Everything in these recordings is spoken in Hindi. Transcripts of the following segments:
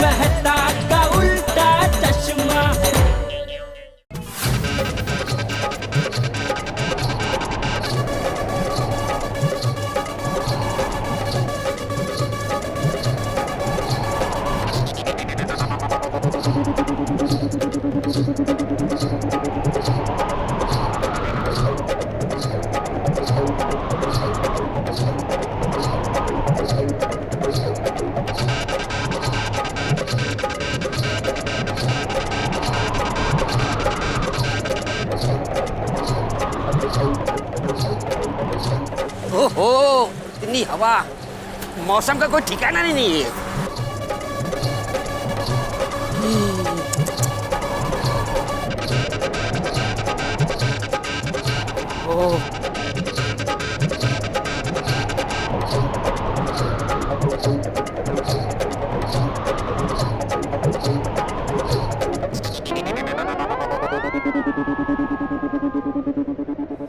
मेहता का उल्टा चश्मा। ओहो, इतनी हवा, मौसम का कोई ठिकाना नहीं है। ओह,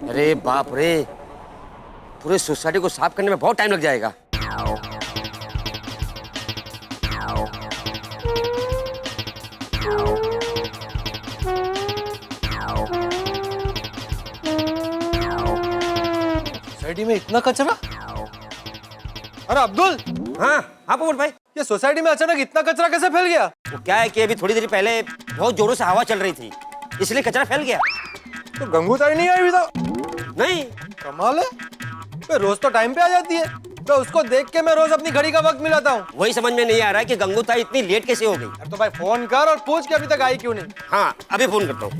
अरे बाप रे, पूरे सोसाइटी को साफ करने में बहुत टाइम लग जाएगा। सोसाइटी में इतना कचरा? अरे अब्दुल। हाँ हाँ पवन भाई, ये सोसाइटी में अचानक इतना कचरा कैसे फैल गया? वो क्या है कि अभी थोड़ी देर पहले बहुत जोरों से हवा चल रही थी, इसलिए कचरा फैल गया। तो गंगूताई नहीं आई अभी तक? नहीं, कमाल है, वे रोज तो टाइम पे आ जाती है। तो उसको देख के मैं रोज अपनी घड़ी का वक्त मिलाता हूँ। वही समझ में नहीं आ रहा है कि गंगूताई इतनी लेट कैसे हो गई। तो भाई फोन कर और पूछ के अभी तक आई क्यों नहीं। हाँ अभी फोन करता हूँ।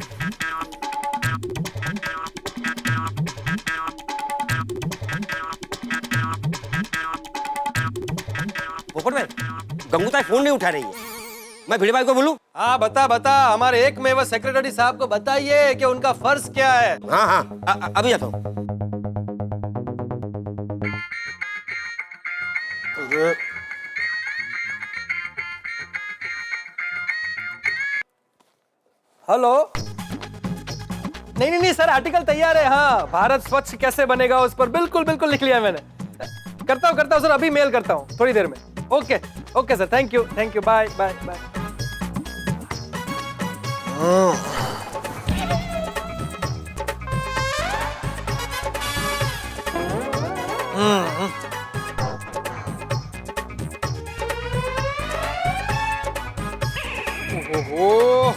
पोपट भाई, गंगूताई फोन नहीं उठा रही है, मैं भिड़े भाई को बोलूं? हाँ बता बता, हमारे एक में वो सेक्रेटरी साहब को बताइए कि उनका फर्ज क्या है। हाँ हाँ अभी आता हूँ। हेलो। नहीं सर, आर्टिकल तैयार है। हाँ, भारत स्वच्छ कैसे बनेगा उस पर बिल्कुल बिल्कुल लिख लिया मैंने। करता हूँ सर, अभी मेल करता हूँ थोड़ी देर में। Okay sir, thank you, bye bye bye. ओहो,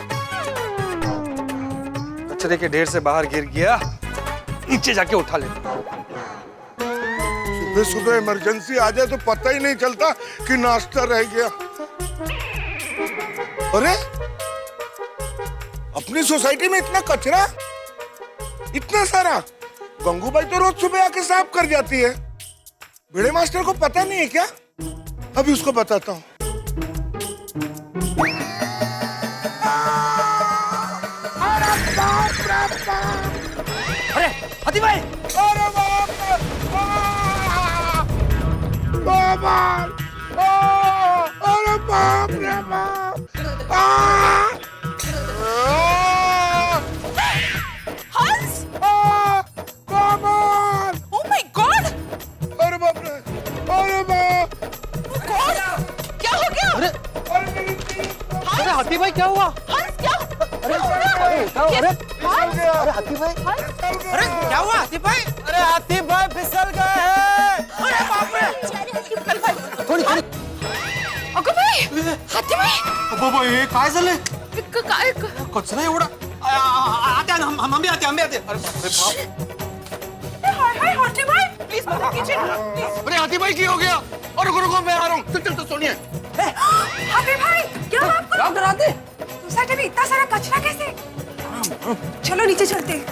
कचरे के ढेर से बाहर गिर गया, नीचे जाके उठा ले। सुबह सुबह इमरजेंसी आ जाए तो पता ही नहीं चलता कि नाश्ता रह गया। अरे अपनी सोसाइटी में इतना कचरा, इतना सारा। गंगूबाई तो रोज सुबह आके साफ कर जाती है। भिड़े मास्टर को पता नहीं है क्या? अभी उसको बताता हूँ। अरे हाथी भाई, अरे बाप रे, अरे बाप रे बाप। हंस! कमाल! Oh my God! अरे बाप रे, अरे बाप! God! क्या हो गया? अरे हाथी भाई क्या हुआ? हंस क्या? अरे हाथी भाई, अरे क्या हुआ हाथी भाई? अरे हाथी भाई फिसल गए हैं। अरे बाप रे! थोड़ी अगं बाई! हाथी बाई! बाबा हे काय झालंय? काय? कचरा एवढा? आते हम भी आते अरे हाय हाथी बाई! प्लीज मदद कीजिए, प्लीज। अरे हाथी भाई क्या हो गया? और रुको मैं आ रहा हूँ। चल सोनिए। हाथी भाई! क्या हुआ आपको? डॉक्टर आते? सोसाइटी में इतना सारा कचरा कैसे? चलो नीचे चलते हैं।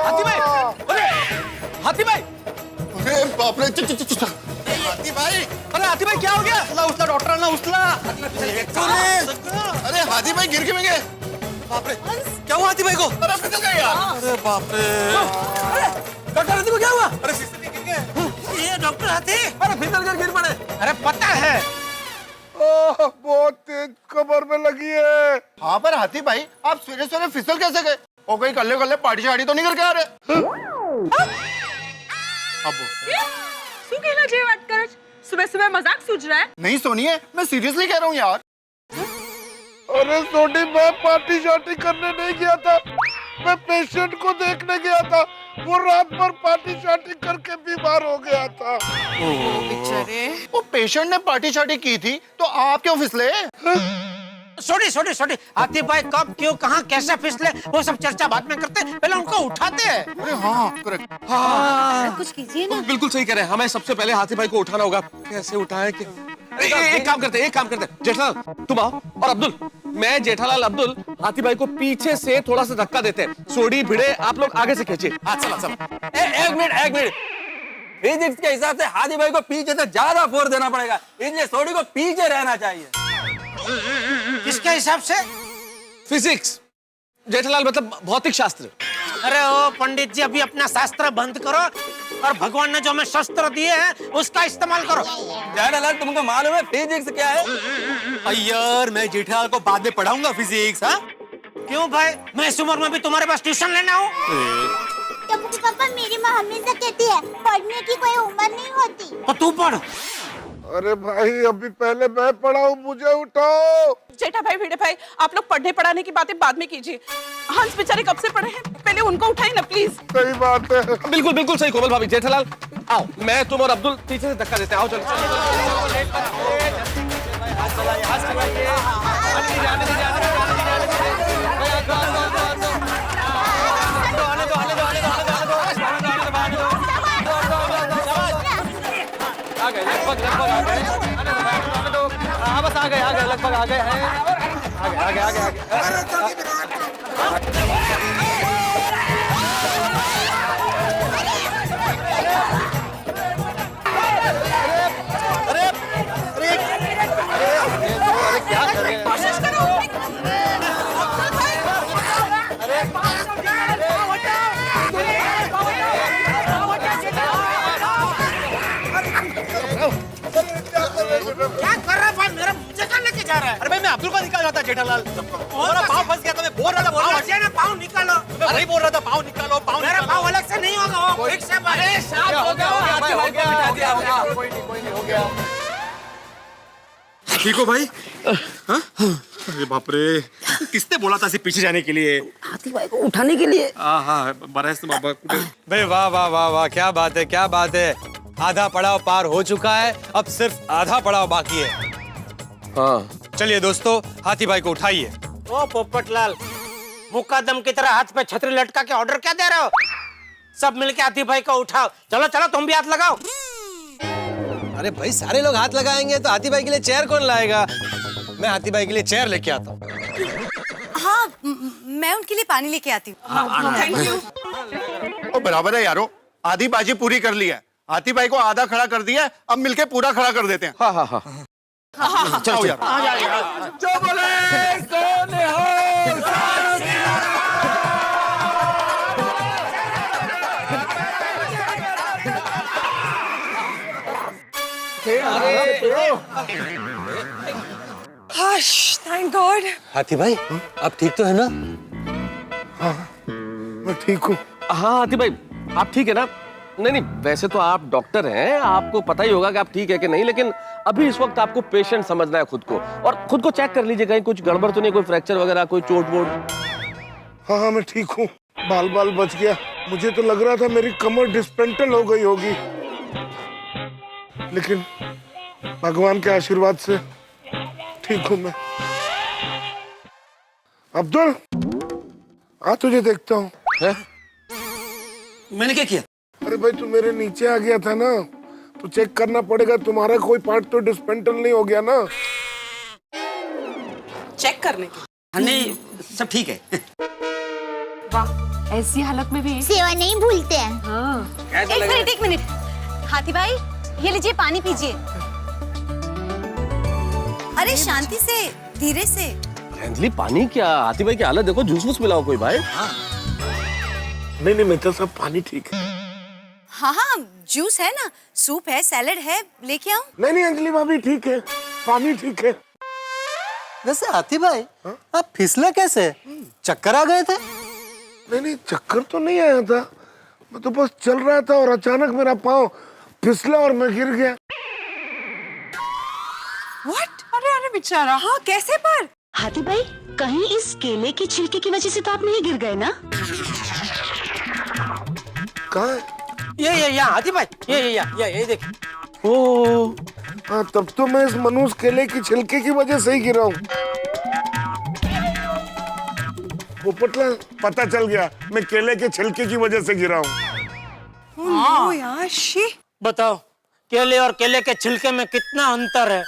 हाथी भाई! अरे हाथी भाई! अरे बाप रे, चल। हाथी भाई! अरे हाथी भाई क्या हो गया? उचला डॉक्टरांना उचला। अरे हाथी भाई गिर के गए। बाप रे, क्या हुआ हाथी भाई को? अरे फिसल गए यार। अरे बाप रे! डॉक्टर हाथी को क्या हुआ? अरे फिसल के गिर गए। ये डॉक्टर हाथी? अरे फिसल कर गिर पड़े। अरे पता है। ओह, बहुत तेज कमर में लगी है। हाँ पर हाथी भाई, आप सवेरे सवेरे फिसल कैसे गए? और कोई कल्ले पार्टी शाड़ी तो नहीं करके आ रहे? શું કહેલા જે વાત કરે છે? सुबह सुबह मजाक सूझ रहा है? नहीं सुनिए, मैं सीरियसली कह रहा हूँ यार। अरे सोनी, मैं पार्टी शार्टी करने नहीं गया था, मैं पेशेंट को देखने गया था। वो रात भर पार्टी शार्टी करके बीमार हो गया था। बेचारे। वो पेशेंट ने पार्टी शार्टी की थी तो आप क्यों फिसले? छोटी आतिफ भाई कब क्यों कहाँ कैसे फिसले वो सब चर्चा बाद में करते हैं, पहले उनको उठाते हैं। अरे हाँ, करेक्ट। कुछ कीजिए ना। बिल्कुल सही कह रहे हैं, हमें सबसे पहले हाथी भाई को उठाना होगा। कैसे उठाए कि एक काम करते हैं जेठालाल तुम आओ और अब्दुल, मैं जेठालाल अब्दुल हाथी भाई को पीछे से थोड़ा सा धक्का देते हैं। सोडी भिड़े आप लोग आगे से खींचिए। हाँ चलो एक मिनट फिजिक्स के हिसाब से हाथी भाई को पीछे से ज्यादा फोर्स देना पड़ेगा, इसलिए सोडी को पीछे रहना चाहिए। किसके हिसाब से? फिजिक्स जेठालाल मतलब भौतिक शास्त्र। अरे ओ पंडित जी, अभी अपना शास्त्र बंद करो और भगवान ने जो हमें शस्त्र दिए हैं उसका इस्तेमाल करो। जेठालाल तुमको मालूम है फिजिक्स क्या है? यार मैं जेठालाल को बाद में पढ़ाऊंगा फिजिक्स। हाँ क्यों भाई, मैं इस उम्र में भी तुम्हारे पास ट्यूशन लेने आऊं? टप्पू पापा, मेरी माँ हमेशा कहती है पढ़ने की कोई उम्र नहीं होती। तो तू पढ़। अरे भाई, अभी पहले मैं पढ़ाऊं, मुझे उठाओ। जेठा भाई, भिड़े भाई, आप लोग पढ़ने पढ़ाने की बातें बाद में कीजिए। हंस बेचारे कब से पढ़े हैं, पहले उनको उठाइए ना प्लीज। सही बात है। बिल्कुल सही कोमल भाभी। जेठालाल आओ, मैं तुम और अब्दुल पीछे से धक्का देते हैं। आओ चलो बस आ गए लगभग आ गए हैं। आगे। क्या कर रहे हैं? कोशिश करो। क्या कर रहा है भाई, मेरा मुझे कहाँ लेके जा रहा है? अरे भाई मैं अब्दुल को निकाल रहा था जेठालाल, मेरा पाँव फंस गया था। मैं बोल रहा था पाँव निकालो। मैं वही बोल रहा था पाँव निकालो। मेरा पाँव अलग से नहीं होगा, वो फिक्स है। अरे साफ हो गया। कोई नहीं हो गया। ठीक हो भाई? हाँ? अरे बाप रे, किसने बोला था पीछे जाने के लिए? हाथी भाई को उठाने के लिए। हाँ बरस बाबा। भाई वाह, क्या बात है। आधा पड़ाव पार हो चुका है, अब सिर्फ आधा पड़ाव बाकी है। हाँ चलिए दोस्तों, हाथी भाई को उठाइए। ओ पोपटलाल, मुकदम की तरह हाथ पे छतरी लटका के ऑर्डर क्या दे रहे हो? सब मिलके हाथी भाई को उठाओ। चलो तुम भी हाथ लगाओ। अरे भाई, सारे लोग हाथ लगाएंगे तो हाथी भाई के लिए चेयर कौन लाएगा? मैं हाथी भाई के लिए चेयर लेके आता हूँ। हाँ, मैं उनके लिए पानी लेके आती हूँ। Thank you. बराबर है यारो, आधी बाजी पूरी कर ली है। हाथी भाई को आधा खड़ा कर दिया, अब मिलके पूरा खड़ा कर देते हैं। हाँ चलो यार। Thank God. हाथी भाई, आप ठीक तो है ना? मैं ठीक हूँ। हाँ हाथी भाई आप ठीक है ना? नहीं वैसे तो आप डॉक्टर हैं, आपको पता ही होगा कि आप ठीक है कि नहीं, लेकिन अभी इस वक्त आपको पेशेंट समझना है खुद को, और खुद को चेक कर लीजिए कहीं कुछ गड़बड़ तो नहीं, कोई फ्रैक्चर वगैरह, कोई चोट वोट। हाँ मैं ठीक हूँ, बाल बच गया। मुझे तो लग रहा था मेरी कमर डिस्पेंटल हो गई होगी, लेकिन भगवान के आशीर्वाद से ठीक हूँ मैं। अब्दुल, आ तुझे देखता हूँ। मैंने क्या किया? अरे भाई, तू मेरे नीचे आ गया था ना, तो चेक करना पड़ेगा, तुम्हारा कोई पार्ट तो डिस्पेंटल नहीं हो गया ना। चेक करने की? नहीं, सब ठीक है। वाह, ऐसी हालत में भी सेवा नहीं भूलते हैं। हाँ। एक मिनट हाथी भाई, ये लीजिए पानी पीजिए। अरे शांति से, धीरे से। अंजलि पानी क्या? हाथी भाई की हालत देखो, जूस वूस पिलाओ कोई भाई। नहीं मैं तो सब पानी ठीक है। हाँ, जूस है ना, सूप है, सैलेड है, लेके आऊं? नहीं अंजलि भाभी ठीक है, पानी ठीक है। वैसे हाथी भाई आप फिसले कैसे? चक्कर आ गए थे? नहीं चक्कर तो नहीं आया था, मैं तो बस चल रहा था और अचानक मेरा पाँव फिसला और मैं गिर गया। व्हाट? अरे अरे बेचारा। हाँ कैसे पर? हाथी भाई, कहीं इस केले के छिलके की वजह से तो आप नहीं गिर गए ना? कहाँ है? ये यहाँ हाथी भाई, ये देख। ओ, हाँ तब तो मैं इस मनुष्य केले की छिलके की वजह से ही गिरा हूँ। पोपटलाल, पता चल गया मैं केले के छिलके की वजह से गिरा हूँ। यार शी। बताओ, केले और केले के छिलके में कितना अंतर है?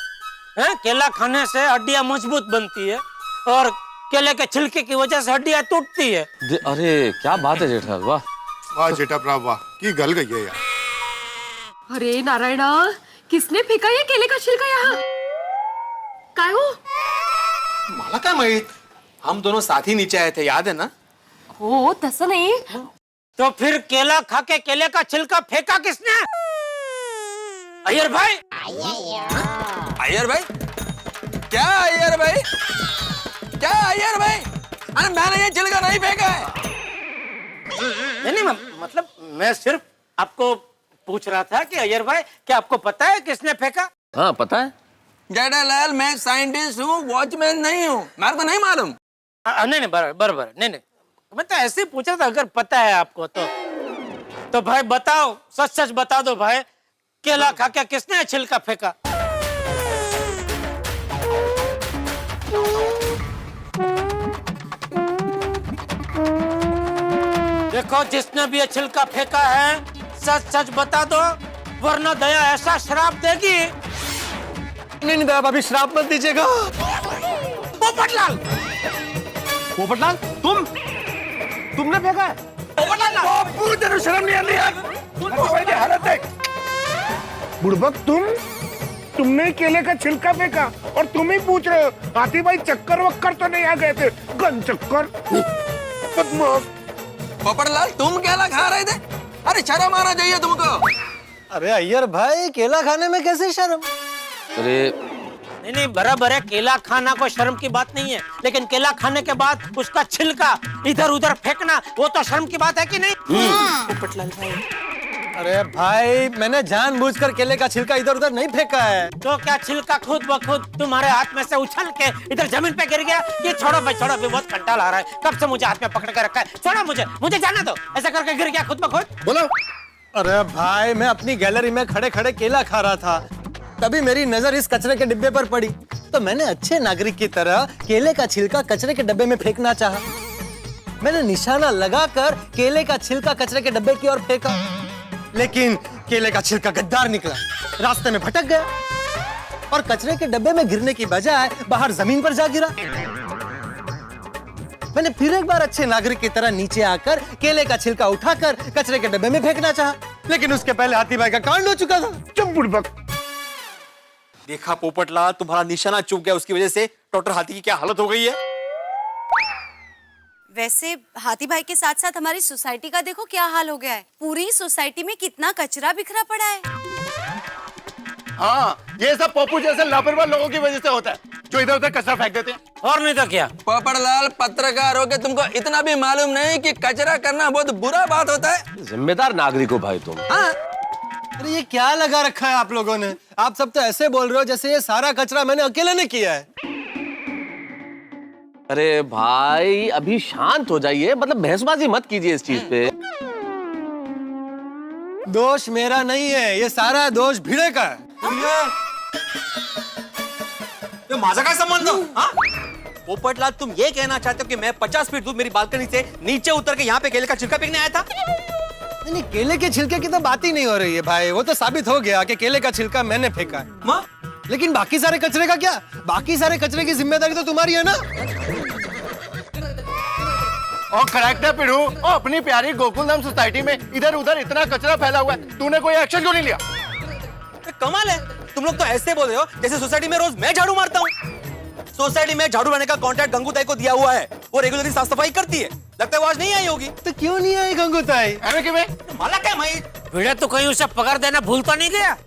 हैं? केला खाने से हड्डियां मजबूत बनती है और केले के छिलके की वजह से हड्डियां टूटती है। अरे क्या बात है जेठालाल, वाह वाह जेठा प्रभु वाह, की गल गई है यार। अरे नारायणा, किसने फेंका ये केले का छिलका यहाँ? काय हो? मला काय माहित, हम दोनों साथ ही नीचे आए थे, याद है ना? हो तसं नाही। तो फिर केला खा के केले का छिलका फेंका किसने? अय्यर भाई। अय्यर भाई? क्या अय्यर भाई? क्या अय्यर भाई? अरे मैंने ये छिलका नहीं फेंका है। नहीं, मतलब मैं सिर्फ आपको पूछ रहा था कि अय्यर भाई, क्या आपको पता है किसने फेंका? हाँ पता है। जेठालाल, मैं साइंटिस्ट हूँ, वॉचमैन नहीं हूँ, मेरे को नहीं मालूम। नहीं बराबर नहीं, मैं तो ऐसे ही पूछ रहा था, अगर पता है आपको तो भाई बताओ, सच बता दो भाई, केला खा के किसने छिलका फेंका? देखो, जिसने भी ये छिलका फेंका है, सच बता दो, वरना दया ऐसा श्राप देगी। नहीं दया भाभी, श्राप मत दीजिएगा। पोपटलाल, पोपटलाल, तुमने फेंका है? बापू, तेरे शर्म नहीं आ रही यार? भाई की हालत देख। बुड़बक, तुमने केले का छिलका फेंका और तुम ही पूछ रहे हो हाथी भाई चक्कर वक्कर तो नहीं आ गए थे? गन चक्कर। बदमाश। पोपटलाल, तुम केला खा रहे थे? अरे शर्म आना चाहिए तुमको। अरे अय्यर भाई, केला खाने में कैसे शर्म? अरे नहीं बराबर है, केला खाना कोई शर्म की बात नहीं है, लेकिन केला खाने के बाद उसका छिलका इधर उधर फेंकना, वो तो शर्म की बात है कि नहीं? पोपटलाल भाई। अरे भाई, मैंने जानबूझकर केले का छिलका इधर उधर नहीं फेंका है। तो क्या छिलका खुद ब खुद तुम्हारे हाथ में से उछल के इधर जमीन पे गिर गया? ये छोड़ो भाई, छोड़ो, अभी बहुत कंटाल आ रहा है, कब से मुझे हाथ में पकड़ के रखा है, छोड़ो मुझे जाने दो। ऐसा करके गिर गया खुद ब खुद? बोलो। अरे भाई, मैं अपनी गैलरी में खड़े खड़े केला खा रहा था, तभी मेरी नजर इस कचरे के डिब्बे पर पड़ी, तो मैंने अच्छे नागरिक की तरह केले का छिलका कचरे के डब्बे में फेंकना चाहा। मैंने निशाना लगाकर केले का छिलका कचरे के डब्बे की ओर फेंका, लेकिन केले का छिलका गद्दार निकला, रास्ते में भटक गया और कचरे के डब्बे में गिरने की बजाय बाहर जमीन पर जा गिरा। मैंने फिर एक बार अच्छे नागरिक की तरह नीचे आकर केले का छिलका उठाकर कचरे के डब्बे में फेंकना चाहा, लेकिन उसके पहले हाथी भाई का कांड हो चुका था। चुप बुड़बक। देखा पोपटलाल, तुम्हारा निशाना चूक गया, उसकी वजह से डॉक्टर हाथी की क्या हालत हो गई है। वैसे हाथी भाई के साथ साथ हमारी सोसाइटी का देखो क्या हाल हो गया है। पूरी सोसाइटी में कितना कचरा बिखरा पड़ा है। हाँ, ये सब पप्पू जैसे लापरवाह लोगों की वजह से होता है, जो इधर उधर कचरा फेंक देते हैं। और नहीं तो क्या? पोपटलाल, पत्रकार हो के तुमको इतना भी मालूम नहीं कि कचरा करना बहुत बुरा बात होता है? जिम्मेदार नागरिक हो भाई तुम। हाँ? अरे ये क्या लगा रखा है आप लोगों ने? आप सब तो ऐसे बोल रहे हो जैसे ये सारा कचरा मैंने अकेले ने किया है। अरे भाई, अभी शांत हो जाइए, मतलब बहसबाजी मत कीजिए इस चीज पे। दोष मेरा नहीं है, ये सारा दोष भिड़े का है। ये माझा काय संबंध? हाँ? पोपटलाल, तुम ये कहना चाहते हो कि मैं 50 फीट दूर मेरी बालकनी से नीचे उतर के यहाँ पे केले का छिलका फेंकने आया था? नहीं, केले के छिलके की तो बात ही नहीं हो रही है भाई, वो तो साबित हो गया कि केले का छिलका मैंने फेंका है। लेकिन बाकी सारे कचरे का क्या? बाकी सारे कचरे की जिम्मेदारी तो तुम्हारी है ना। और करेक्ट है पिड़ू, और अपनी प्यारी गोकुलधाम सोसाइटी में इधर उधर इतना कचरा फैला हुआ है, तूने कोई एक्शन क्यों नहीं लिया? कमाल है, तुम लोग तो ऐसे बोल रहे हो जैसे सोसाइटी में रोज मैं झाड़ू मारता हूँ। सोसाइटी में झाड़ू लाने का कॉन्ट्रैक्ट गंगूताई को दिया हुआ है, वो रेगुलरली साफ सफाई करती है। लगता है वो आज नहीं आई होगी। तो क्यों नहीं आई गंगूताई? मला क्या भाई, भिड़े तो कहीं उसे पगार देना भूल तो नहीं गया?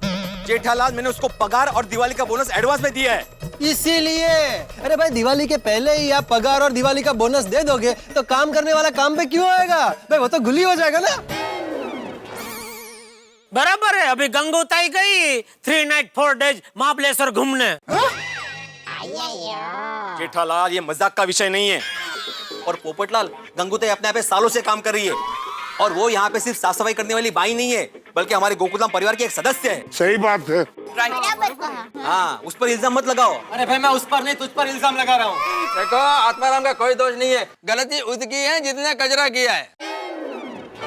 जेठालाल, मैंने उसको पगार और दिवाली का बोनस एडवांस में दिया है। इसीलिए। अरे भाई, दिवाली के पहले ही आप पगार और दिवाली का बोनस दे दोगे तो काम करने वाला काम पे क्यों आएगा भाई? वो तो गुली हो जाएगा ना। बराबर है। अभी गंगोताई गई 3 नाइट 4 डेज महाबलेश्वर घूमने। जेठालाल, ये मजाक का विषय नहीं है। और पोपटलाल, गंगूताई अपने आप पे सालों से काम कर रही है और वो यहाँ पे सिर्फ साफ सफाई करने वाली बाई नहीं है, बल्कि हमारे गोकुलधाम परिवार की एक सदस्य है। सही बात है। बराबर कहा। हाँ, उस पर इल्जाम मत लगाओ। अरे भाई, मैं उस पर नहीं तुझ पर इल्जाम लगा रहा हूँ। देखो, आत्माराम का कोई दोष नहीं है, गलती उसकी है जिसने कचरा किया है।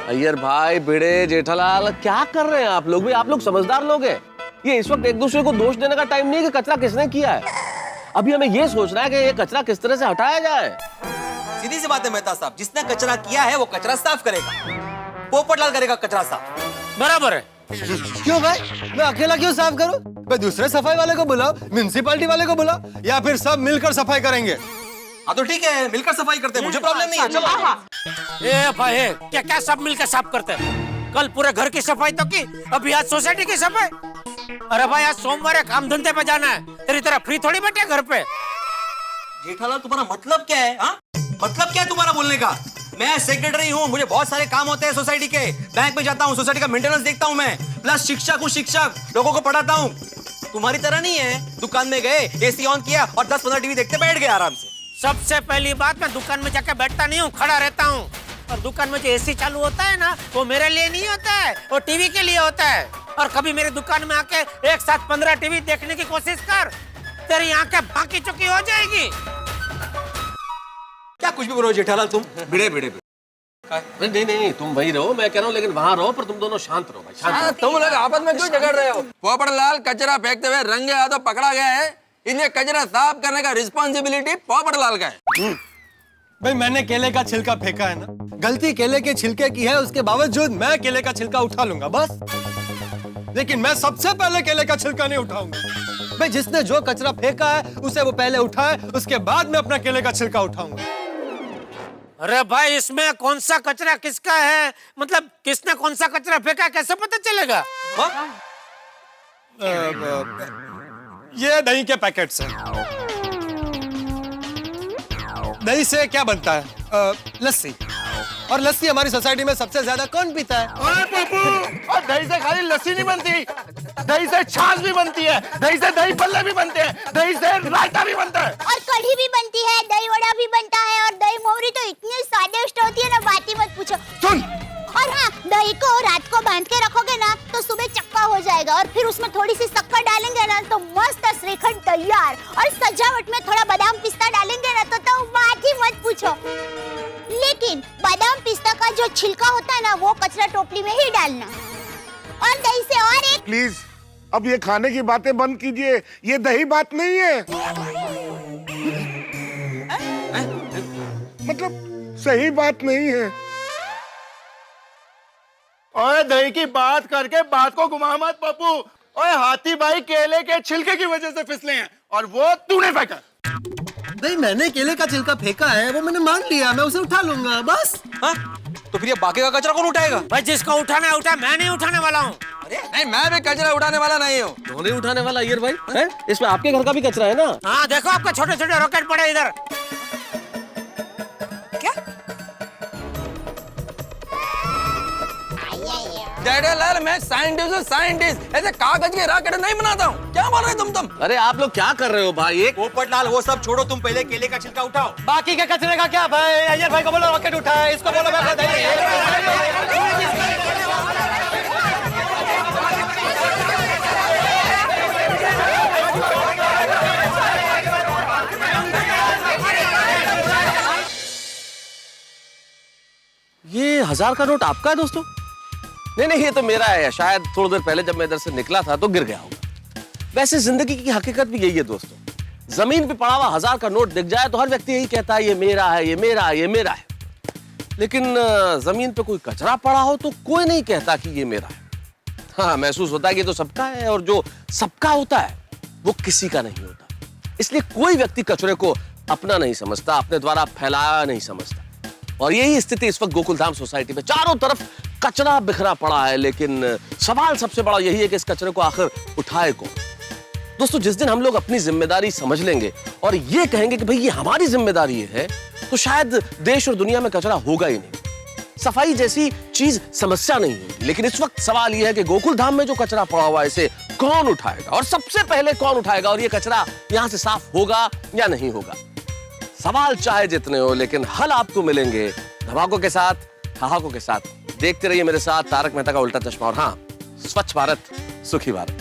अय्यर भाई, भिड़े, जेठालाल, क्या कर रहे हैं आप लोग भी? आप लोग समझदार लोग हैं। ये इस वक्त एक दूसरे को दोष देने का टाइम नहीं है कि कचरा किसने किया है। अभी हमें ये सोचना है कि ये कचरा किस तरह से हटाया जाए। सीधी सी बात है मेहता साहब, जिसने कचरा किया है वो कचरा साफ करेगा। पोपटलाल करेगा कचरा साफ। बराबर है। क्यों भाई, मैं अकेला क्यों साफ करूं? मैं दूसरे सफाई वाले को बुलाओ, म्युनिसिपैलिटी वाले को बुलाओ, या फिर सब मिलकर सफाई करेंगे। हाँ तो ठीक है, मिलकर सफाई करते हैं, मुझे प्रॉब्लम नहीं है। चलो। ए भाई, क्या क्या सब मिलकर साफ करते हैं? कल पूरे घर की सफाई तो की, अभी आज सोसाइटी की सफाई। अरे भाई, आज सोमवार है, काम धंधे पे जाना है। तेरी तरह फ्री थोड़ी बैठे घर पे। जेठालाल, तुम्हारा मतलब क्या है? हाँ, मतलब क्या है तुम्हारा बोलने का? मैं सेक्रेटरी हूँ, मुझे बहुत सारे काम होते हैं सोसाइटी के। बैंक में जाता हूँ, सोसाइटी का मेंटेनेंस देखता हूँ मैं, प्लस शिक्षक हूँ, शिक्षक लोगों को पढ़ाता हूँ। तुम्हारी तरह नहीं है, दुकान में गए, एसी ऑन किया और 10-15 टीवी देखते बैठ गए आराम से। सबसे पहली बात, मैं दुकान में जाके बैठता नहीं हूँ, खड़ा रहता हूँ। और दुकान में जो एसी चालू होता है ना, वो मेरे लिए नहीं होता है, वो टीवी के लिए होता है। और कभी मेरी दुकान में आके एक साथ 15 टीवी देखने की कोशिश कर, तेरी आंखें बाकी चुकी हो जाएगी। क्या कुछ भी बोलो जेठालाल तुम? भिड़े भिड़े नहीं नहीं, तुम वही रहो, मैं कह रहा हूँ, लेकिन वहां रहो, पर तुम दोनों शांत रहो भाई, शांत रहो। तुम लोग आपस में क्यों झगड़ रहे हो? पोपटलाल कचरा फेंकते हुए रंगे हाथों पकड़ा गया है, इसलिए कचरा साफ करने का रिस्पॉन्सिबिलिटी पोपटलाल का है। भाई, मैंने केले का छिलका फेंका है ना, गलती केले के छिलके की है, उसके बावजूद मैं केले का छिलका उठा लूंगा बस। लेकिन मैं सबसे पहले केले का छिलका नहीं उठाऊंगा। भाई, जिसने जो कचरा फेंका है उसे वो पहले उठाए, उसके बाद मैं अपना केले का छिलका उठाऊंगा। अरे भाई, इसमें कौन सा कचरा किसका है, मतलब किसने कौन सा कचरा फेंका, कैसे पता चलेगा? ये दही के पैकेट्स हैं। दही से क्या बनता है? लस्सी। और लस्सी हमारी सोसाइटी में सबसे ज्यादा कौन पीता है? ओए पप्पू, और दही से खाली लस्सी नहीं बनती, दही से छाछ भी बनती है, दही से दही भल्ले भी बनते हैं, दही से रायता भी बनता है, और कढ़ी भी बनती है, दही वड़ा भी बनता है, और दही मोहरी तो इतनी स्वादिष्ट होती है ना, बात ही मत पूछो। सुन। और हाँ, दही को रात को बांध के रखोगे ना तो सुबह चक्का हो जाएगा, और फिर उसमें थोड़ी सी शक्कर डालेंगे ना तो मस्त श्रीखंड तैयार, और सजावट में थोड़ा बादाम पिस्ता डालेंगे ना तो बात ही मत पूछो। लेकिन बादाम पिस्ता का जो छिलका होता है ना, वो कचरा टोपली में ही डालना। और दही से और एक प्लीज, अब ये खाने की बातें बंद कीजिए, ये दही बात नहीं है। मतलब सही बात नहीं है। ओए दही की बात करके बात को घुमा मत पप्पू। ओए हाथी भाई केले के छिलके की वजह से फिसले हैं, और वो तूने फेंका। नहीं, मैंने केले का छिलका फेंका है, वो मैंने मान लिया, मैं उसे उठा लूंगा बस। हाँ? तो फिर ये बाकी का कचरा कौन उठाएगा? भाई, जिसको उठाना है उठा, मैं नहीं उठाने वाला हूँ। नहीं, मैं भी कचरा उठाने वाला नहीं हूँ। क्यों नहीं उठाने वाला अय्यर भाई? हैं? इसमें आपके घर का भी कचरा है ना। हाँ, देखो आपके छोटे छोटे रॉकेट पड़े इधर। जेठालाल, मैं साइंटिस्ट हूँ, साइंटिस्ट। ऐसे कागज के रॉकेट नहीं बनाता हूँ। क्या बोल रहे तुम? अरे आप लोग क्या कर रहे हो भाई? एक पोपटलाल, वो सब छोड़ो, तुम पहले केले का छिलका उठाओ। बाकी के कचरे का क्या भाई? अय्यर भाई को बोलो रॉकेट उठाए, इसको बोलो मैं दही। ये 1000 का नोट आपका है दोस्तों? नहीं नहीं, ये तो मेरा है। शायद थोड़ी देर पहले जब मैं इधर से निकला था तो गिर गया होगा। वैसे जिंदगी की हकीकत भी यही है दोस्तों। जमीन पे पड़ा हुआ 1000 का नोट दिख जाए तो हर व्यक्ति यही कहता है, ये मेरा है, ये मेरा है, ये मेरा है। लेकिन जमीन पे कोई कचरा पड़ा हो तो कोई नहीं कहता कि ये मेरा है। हाँ, महसूस होता है कि तो सबका है, और जो सबका होता है वो किसी का नहीं होता। इसलिए कोई व्यक्ति कचरे को अपना नहीं समझता, अपने द्वारा फैलाया नहीं समझता। और यही स्थिति इस वक्त गोकुलधाम सोसाइटी में चारों तरफ कचरा बिखरा पड़ा है। लेकिन सवाल सबसे बड़ा यही है कि इस कचरे को आखिर उठाए कौन? दोस्तों, जिस दिन हम लोग अपनी जिम्मेदारी समझ लेंगे और ये कहेंगे कि भाई ये हमारी जिम्मेदारी है, तो शायद देश और दुनिया में कचरा होगा ही नहीं। सफाई जैसी चीज समस्या नहीं होगी। लेकिन इस वक्त सवाल यह है कि गोकुल धाम में जो कचरा पड़ा हुआ है इसे कौन उठाएगा, और सबसे पहले कौन उठाएगा, और ये कचरा यहां से साफ होगा या नहीं होगा। सवाल चाहे जितने हो, लेकिन हल आपको मिलेंगे धमाकों के साथ, ठहाकों के साथ। देखते रहिए मेरे साथ तारक मेहता का उल्टा चश्मा। और हाँ, स्वच्छ भारत सुखी भारत।